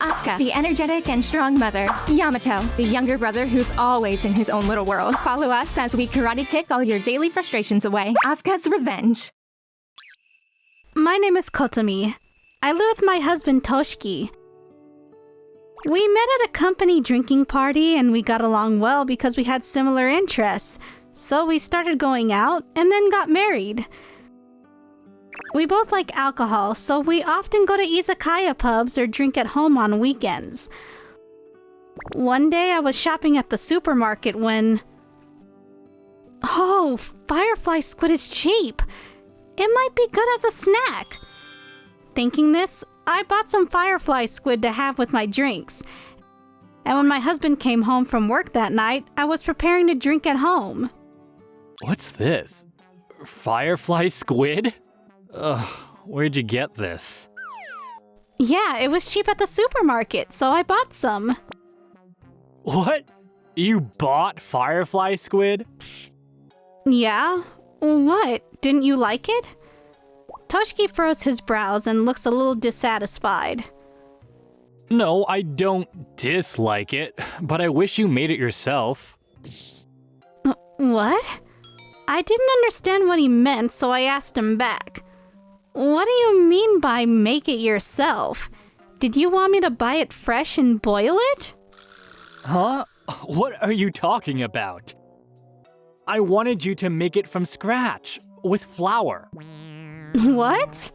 Asuka, the energetic and strong mother. Yamato, the younger brother who's always in his own little world. Follow us as we karate kick all your daily frustrations away. Asuka's Revenge. My name is Kotomi. I live with my husband Toshiki. We met at a company drinking party and we got along well because we had similar interests. So we started going out and then got married. We both like alcohol, so we often go to izakaya pubs or drink at home on weekends. One day I was shopping at the supermarket when... Oh, firefly squid is cheap. It might be good as a snack. Thinking this, I bought some firefly squid to have with my drinks. And when my husband came home from work that night, I was preparing to drink at home. What's this? Firefly squid? Where'd you get this? Yeah, it was cheap at the supermarket, so I bought some. What? You bought firefly squid? Yeah? What? Didn't you like it? Toshiki furrows his brows and looks a little dissatisfied. No, I don't dislike it, but I wish you made it yourself. What? I didn't understand what he meant, so I asked him back. What do you mean by make it yourself? Did you want me to buy it fresh and boil it? Huh? What are you talking about? I wanted you to make it from scratch, with flour. What?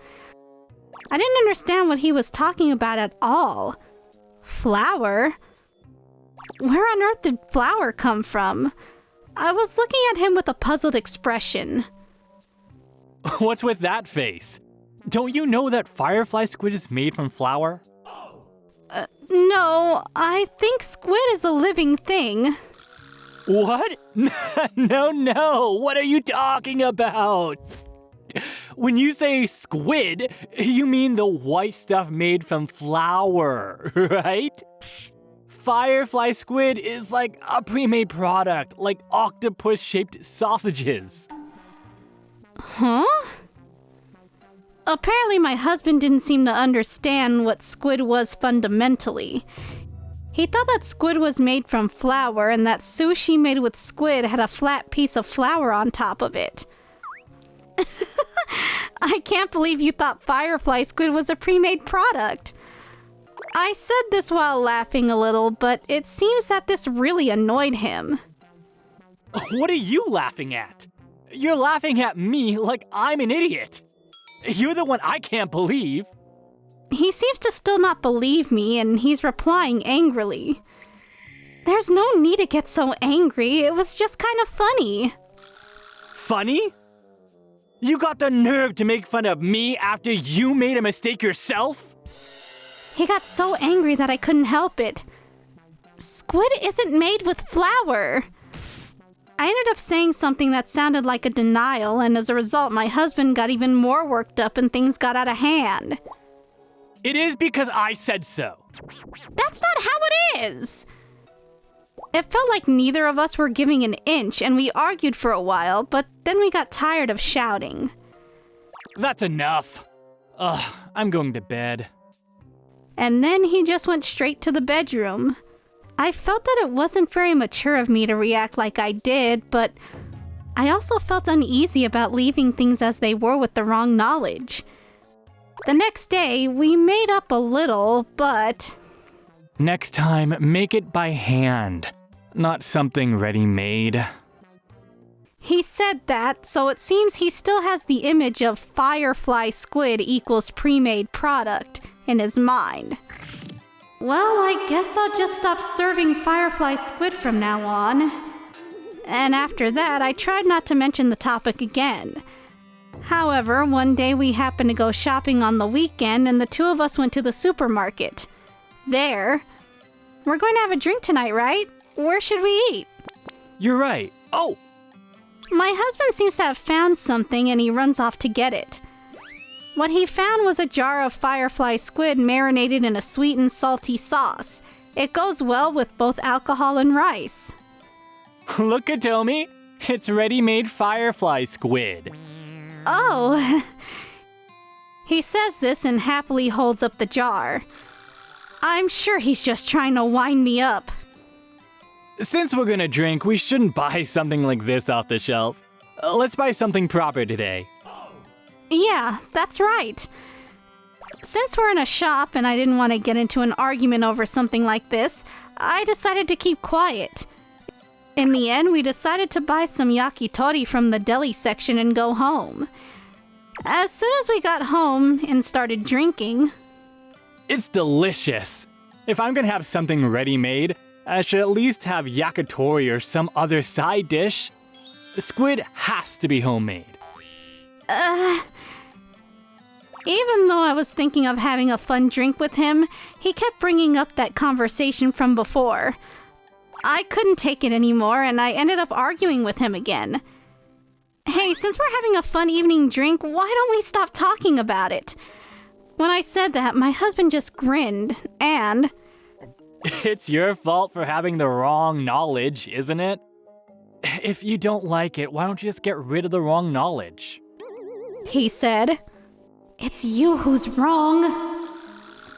I didn't understand what he was talking about at all. Flour? Where on earth did flour come from? I was looking at him with a puzzled expression. What's with that face? Don't you know that firefly squid is made from flour? No, I think squid is a living thing. What? No, what are you talking about? When you say squid, you mean the white stuff made from flour, right? Firefly squid is like a pre-made product, like octopus-shaped sausages. Huh? Apparently my husband didn't seem to understand what squid was fundamentally. He thought that squid was made from flour and that sushi made with squid had a flat piece of flour on top of it. I can't believe you thought firefly squid was a pre-made product. I said this while laughing a little, but it seems that this really annoyed him. What are you laughing at? You're laughing at me like I'm an idiot. You're the one I can't believe. He seems to still not believe me, and he's replying angrily. There's no need to get so angry. It was just kind of funny. Funny? You got the nerve to make fun of me after you made a mistake yourself? He got so angry that I couldn't help it. Squid isn't made with flour. I ended up saying something that sounded like a denial, and as a result, my husband got even more worked up and things got out of hand. It is because I said so. That's not how it is. It felt like neither of us were giving an inch, and we argued for a while, but then we got tired of shouting. That's enough. I'm going to bed. And then he just went straight to the bedroom. I felt that it wasn't very mature of me to react like I did, but I also felt uneasy about leaving things as they were with the wrong knowledge. The next day, we made up a little, but... Next time, make it by hand, not something ready-made. He said that, so it seems he still has the image of firefly squid equals pre-made product in his mind. Well, I guess I'll just stop serving firefly squid from now on. And after that, I tried not to mention the topic again. However, one day we happened to go shopping on the weekend and the two of us went to the supermarket. There. We're going to have a drink tonight, right? Where should we eat? You're right. Oh! My husband seems to have found something and he runs off to get it. What he found was a jar of firefly squid marinated in a sweet and salty sauce. It goes well with both alcohol and rice. Look, Kotomi. It's ready-made firefly squid. Oh. He says this and happily holds up the jar. I'm sure he's just trying to wind me up. Since we're gonna drink, we shouldn't buy something like this off the shelf. Let's buy something proper today. Yeah, that's right. Since we're in a shop and I didn't want to get into an argument over something like this, I decided to keep quiet. In the end, we decided to buy some yakitori from the deli section and go home. As soon as we got home and started drinking... It's delicious. If I'm gonna have something ready-made, I should at least have yakitori or some other side dish. Squid has to be homemade. Even though I was thinking of having a fun drink with him, he kept bringing up that conversation from before. I couldn't take it anymore, and I ended up arguing with him again. Hey, since we're having a fun evening drink, why don't we stop talking about it? When I said that, my husband just grinned, and... It's your fault for having the wrong knowledge, isn't it? If you don't like it, why don't you just get rid of the wrong knowledge? He said, "It's you who's wrong."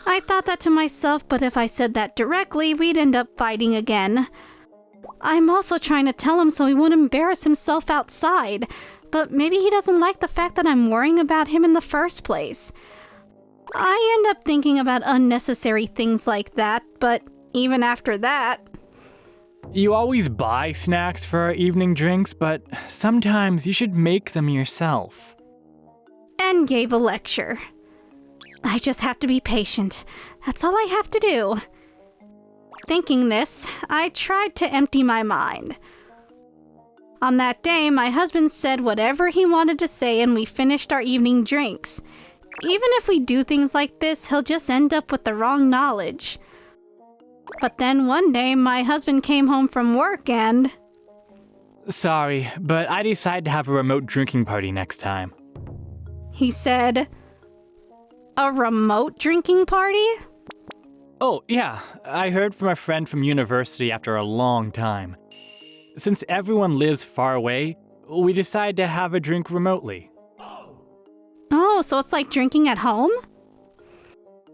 I thought that to myself, but if I said that directly, we'd end up fighting again. I'm also trying to tell him so he won't embarrass himself outside, but maybe he doesn't like the fact that I'm worrying about him in the first place. I end up thinking about unnecessary things like that, but even after that... You always buy snacks for our evening drinks, but sometimes you should make them yourself. And gave a lecture. I just have to be patient. That's all I have to do. Thinking this, I tried to empty my mind. On that day, my husband said whatever he wanted to say and we finished our evening drinks. Even if we do things like this, he'll just end up with the wrong knowledge. But then one day, my husband came home from work and... Sorry, but I decided to have a remote drinking party next time. He said, "A remote drinking party?" Oh, yeah, I heard from a friend from university after a long time. Since everyone lives far away, we decided to have a drink remotely. Oh, so it's like drinking at home?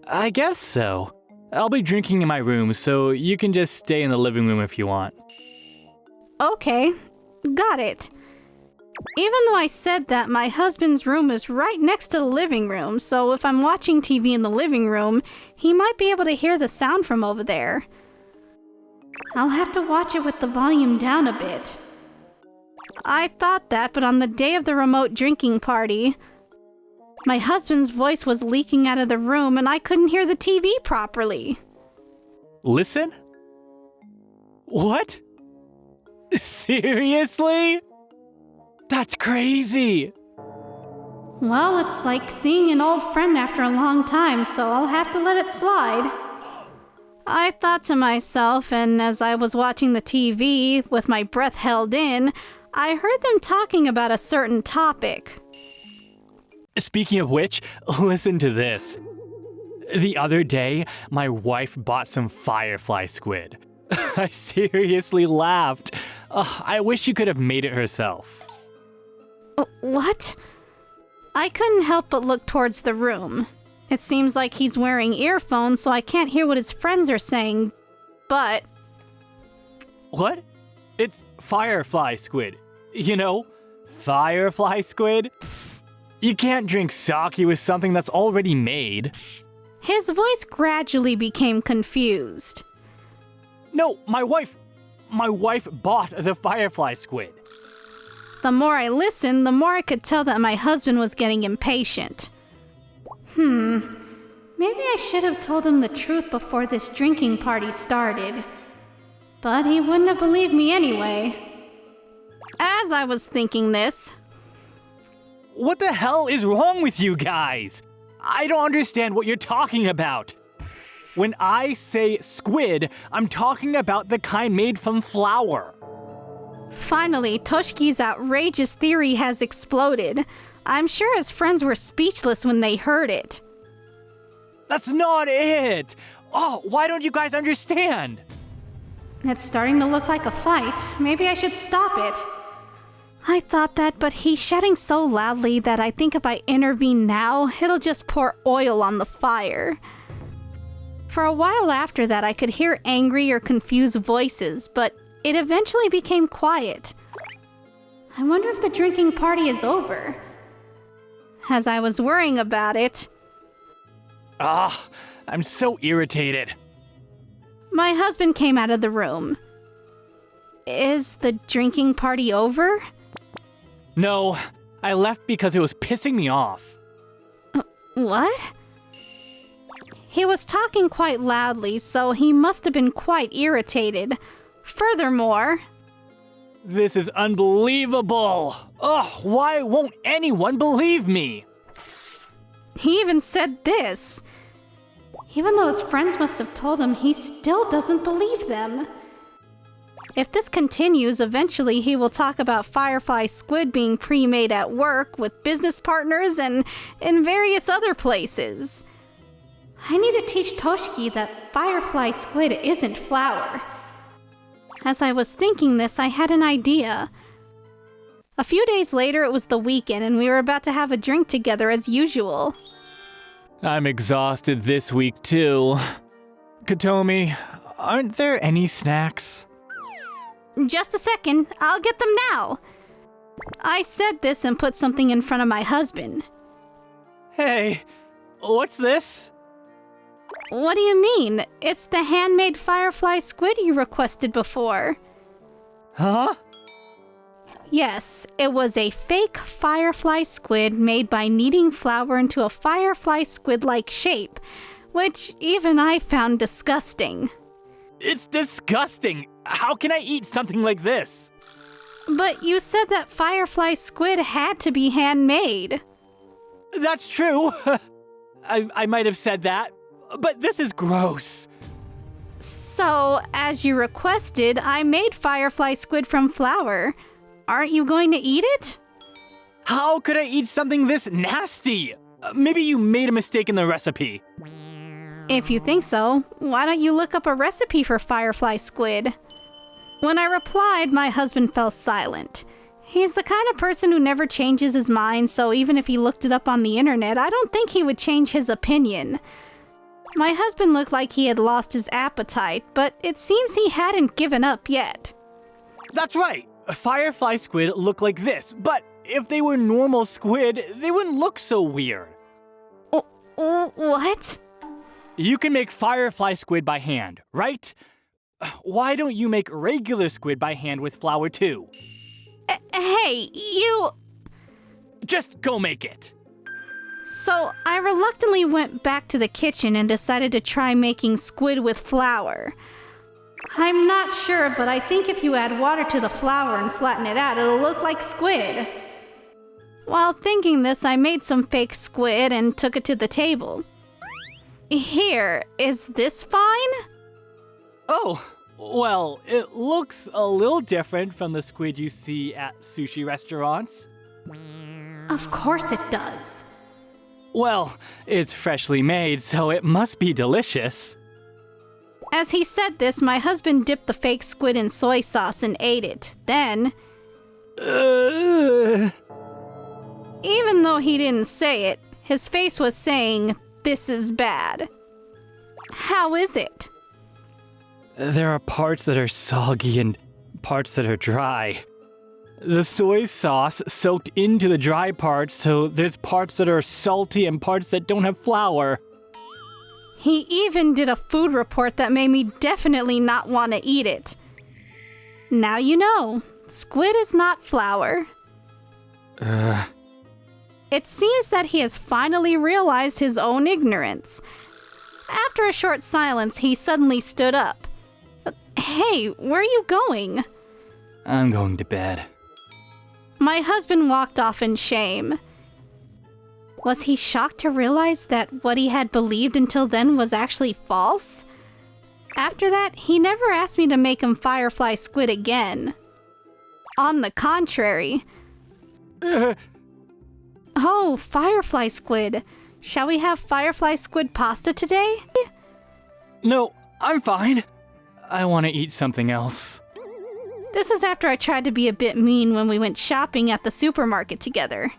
I guess so. I'll be drinking in my room, so you can just stay in the living room if you want. Okay, got it. Even though I said that, my husband's room is right next to the living room, so if I'm watching TV in the living room, he might be able to hear the sound from over there. I'll have to watch it with the volume down a bit. I thought that, but on the day of the remote drinking party, my husband's voice was leaking out of the room and I couldn't hear the TV properly. Listen? What? Seriously? That's crazy! Well, it's like seeing an old friend after a long time, so I'll have to let it slide. I thought to myself, and as I was watching the TV with my breath held in, I heard them talking about a certain topic. Speaking of which, listen to this. The other day, my wife bought some firefly squid. I seriously laughed. I wish she could have made it herself. What? I couldn't help but look towards the room. It seems like he's wearing earphones, so I can't hear what his friends are saying, but... What? It's firefly squid. You know, firefly squid? You can't drink sake with something that's already made. His voice gradually became confused. No, my wife bought the firefly squid. The more I listened, the more I could tell that my husband was getting impatient. Maybe I should have told him the truth before this drinking party started. But he wouldn't have believed me anyway. As I was thinking this... What the hell is wrong with you guys? I don't understand what you're talking about. When I say squid, I'm talking about the kind made from flour. Finally, Toshiki's outrageous theory has exploded. I'm sure his friends were speechless when they heard it. That's not it! Oh, why don't you guys understand? It's starting to look like a fight. Maybe I should stop it. I thought that, but he's shouting so loudly that I think if I intervene now, it'll just pour oil on the fire. For a while after that, I could hear angry or confused voices, but it eventually became quiet. I wonder if the drinking party is over. As I was worrying about it, I'm so irritated. my husband came out of the room. Is the drinking party over? No, I left because it was pissing me off. What? He was talking quite loudly, so he must have been quite irritated. Furthermore, This is unbelievable. Why won't anyone believe me? he even said this. Even though his friends must have told him, he still doesn't believe them. If this continues, eventually he will talk about Firefly Squid being pre-made at work with business partners and in various other places. I need to teach Toshiki that Firefly Squid isn't flour. As I was thinking this, I had an idea. A few days later, it was the weekend, and we were about to have a drink together as usual. I'm exhausted this week too. Kotomi, aren't there any snacks? Just a second, I'll get them now. I said this and put something in front of my husband. Hey, what's this? What do you mean? It's the handmade Firefly Squid you requested before. Huh? Yes, it was a fake Firefly Squid made by kneading flour into a Firefly Squid-like shape, which even I found disgusting. It's disgusting. How can I eat something like this? But you said that Firefly Squid had to be handmade. That's true. I might have said that, but this is gross. So, as you requested, I made Firefly Squid from flour. Aren't you going to eat it? How could I eat something this nasty? Maybe you made a mistake in the recipe. If you think so, why don't you look up a recipe for Firefly Squid? When I replied, my husband fell silent. He's the kind of person who never changes his mind, so even if he looked it up on the internet, I don't think he would change his opinion. My husband looked like he had lost his appetite, but it seems he hadn't given up yet. That's right. Firefly squid look like this, but if they were normal squid, they wouldn't look so weird. What? You can make firefly squid by hand, right? Why don't you make regular squid by hand with flour too? Hey, you... Just go make it. So, I reluctantly went back to the kitchen and decided to try making squid with flour. I'm not sure, but I think if you add water to the flour and flatten it out, it'll look like squid. While thinking this, I made some fake squid and took it to the table. Here, is this fine? Oh, well, it looks a little different from the squid you see at sushi restaurants. Of course it does. Well, it's freshly made, so it must be delicious. As he said this, my husband dipped the fake squid in soy sauce and ate it. Then, even though he didn't say it, his face was saying, "This is bad." How is it? There are parts that are soggy and parts that are dry. The soy sauce soaked into the dry parts, so there's parts that are salty and parts that don't have flour. He even did a food report that made me definitely not want to eat it. Now you know, squid is not flour. It seems that he has finally realized his own ignorance. After a short silence, he suddenly stood up. Hey, where are you going? I'm going to bed. My husband walked off in shame. Was he shocked to realize that what he had believed until then was actually false? After that, he never asked me to make him Firefly Squid again. On the contrary. Oh, Firefly Squid. Shall we have Firefly Squid pasta today? No, I'm fine. I want to eat something else. This is after I tried to be a bit mean when we went shopping at the supermarket together.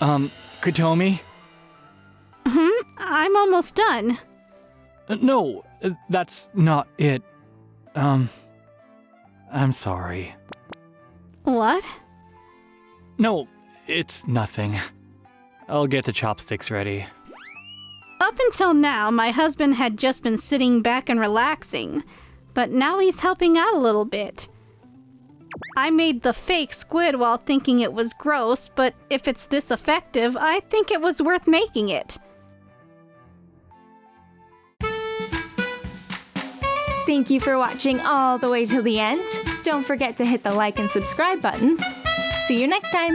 Kotomi? I'm almost done. No, that's not it. I'm sorry. What? No, it's nothing. I'll get the chopsticks ready. Up until now, my husband had just been sitting back and relaxing, but now he's helping out a little bit. I made the fake squid while thinking it was gross, but if it's this effective, I think it was worth making it. Thank you for watching all the way till the end. Don't forget to hit the like and subscribe buttons. See you next time!